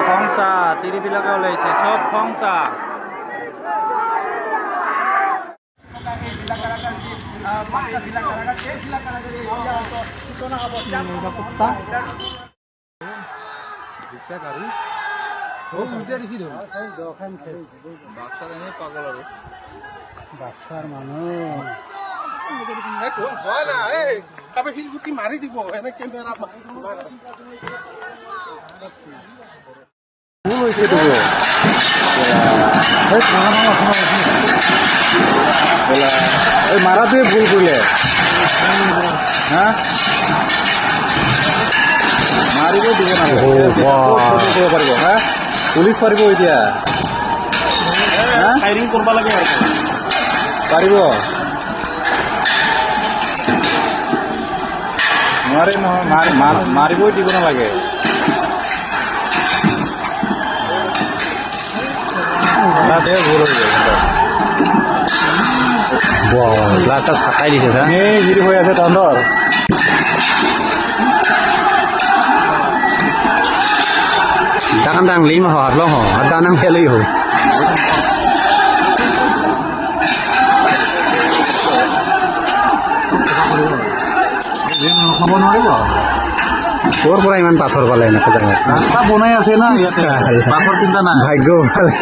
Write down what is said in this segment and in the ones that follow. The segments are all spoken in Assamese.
খংসা তিৰিবিলাকে ওলাইছে সব খংসা বাক্সাৰ মানুহ মাৰি দিব এনে কেমেৰা মাৰাটোৱে ভুল কৰিলে হা মাৰিব দিব নালাগে পাৰিব হা পুলিচ পাৰিব এতিয়া ফায়াৰিং কৰিব লাগে পাৰিব নোৱাৰে নহয় মাৰিবই দিব নালাগে ভুল হৈ যায় গ্লাছ ফাটাই দিছে যিটো হৈ আছে তহঁতৰ Dakandang lima ho atlo ho adanang heli ho খাব নোৱাৰিব তোৰ পৰা ইমান পাথৰ পালে এনেকুৱা জাগাত ৰাস্তা বনাই আছে না ইয়াতে পাথৰ চিন্তা নাই ভাগ্য পালে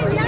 কি